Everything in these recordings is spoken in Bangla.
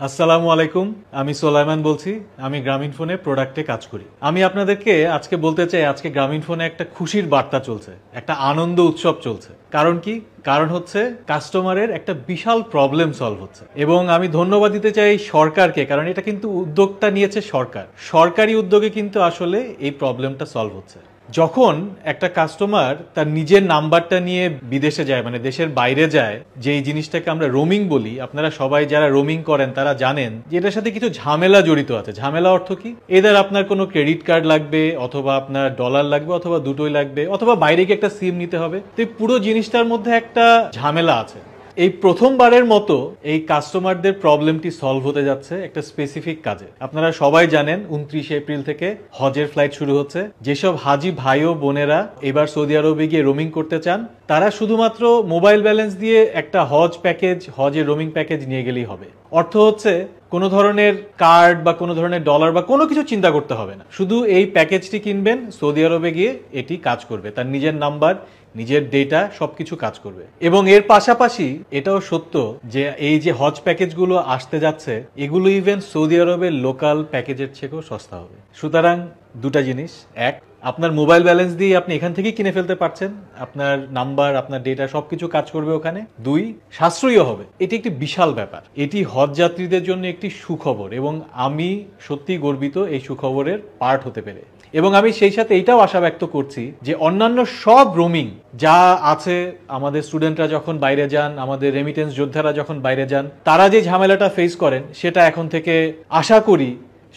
আসসালামু আলাইকুম। আমি সোলাইমান বলছি। আমি গ্রামীণফোনে প্রোডাক্টে কাজ করি। আমি আপনাদেরকে আজকে বলতে চাই, আজকে গ্রামীণফোনে একটা খুশির বার্তা চলছে, একটা আনন্দ উৎসব চলছে। কারণ কি? কারণ হচ্ছে কাস্টমারের একটা বিশাল প্রবলেম সলভ হচ্ছে। এবং আমি ধন্যবাদ দিতে চাই সরকারকে, কারণ এটা কিন্তু উদ্যোগটা নিয়েছে সরকার। সরকারি উদ্যোগে কিন্তু আসলে এই প্রবলেমটা সলভ হচ্ছে। যখন একটা কাস্টমার তার নিজের নাম্বারটা নিয়ে বিদেশে যায়, মানে দেশের বাইরে যায়, যেই জিনিসটাকে আমরা রোমিং বলি, আপনারা সবাই যারা রোমিং করেন তারা জানেন যে এটার সাথে কিছু ঝামেলা জড়িত আছে। ঝামেলা অর্থ কি? এদের আপনার কোনো ক্রেডিট কার্ড লাগবে, অথবা আপনার ডলার লাগবে, অথবা দুটোই লাগবে, অথবা বাইরে গিয়ে একটা সিম নিতে হবে। তো এই পুরো জিনিসটার মধ্যে একটা ঝামেলা আছে। এই প্রথমবারের মতো এই কাস্টমারদের প্রবলেমটি সলভ হতে যাচ্ছে একটা স্পেসিফিক কাজে। আপনারা সবাই জানেন 29 এপ্রিল থেকে হজের ফ্লাইট শুরু হচ্ছে। যেসব হাজি ভাই ও বোনেরা এবার সৌদি আরবে গিয়ে রোমিং করতে চান, তারা শুধুমাত্র মোবাইল ব্যালেন্স দিয়ে একটা হজ প্যাকেজ, হজের রোমিং প্যাকেজ নিয়ে গেলেই হবে। অর্থ হচ্ছে কোনো ধরনের কার্ড বা কোনো ধরনের ডলার বা কোনো কিছু চিন্তা করতে হবে না। শুধু এই প্যাকেজটি কিনবেন, সৌদি আরবে গিয়ে এটি কাজ করবে, তার নিজের নাম্বার, নিজের ডেটা সবকিছু কাজ করবে। এবং এর পাশাপাশি এটাও সত্য যে এই যে হজ প্যাকেজগুলো আসতে যাচ্ছে, এগুলো ইভেন সৌদি আরবের লোকাল প্যাকেজের থেকেও সস্তা হবে। সুতরাং দুটা জিনিস: এক, আপনার মোবাইল ব্যালেন্স দিয়ে আপনি এখান থেকেই কিনে ফেলতে পারছেন, আপনার নাম্বার, আপনার ডেটা সবকিছু কাজ করবে ওখানে। দুই, সাশ্রয়ীও হবে। এটি একটি বিশাল ব্যাপার। এটি হজ যাত্রীদের জন্য একটি সুখবর, এবং আমি সত্যি গর্বিত এই সুখবরের পার্ট হতে পেরে। এবং আমি সেই সাথে এইটাও আশা ব্যক্ত করছি যে অন্যান্য সব রোমিং যা আছে, আমাদের স্টুডেন্টরা যখন বাইরে যান, আমাদের রেমিটেন্স যোদ্ধারা যখন বাইরে যান, তারা যে ঝামেলাটা ফেস করেন, সেটা এখন থেকে আশা করি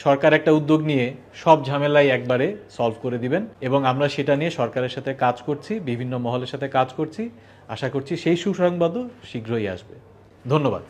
সরকার একটা উদ্যোগ নিয়ে সব ঝামেলাই একবারে সলভ করে দিবেন। এবং আমরা সেটা নিয়ে সরকারের সাথে কাজ করছি, বিভিন্ন মহলের সাথে কাজ করছি। আশা করছি সেই সুসংবাদও শীঘ্রই আসবে। ধন্যবাদ।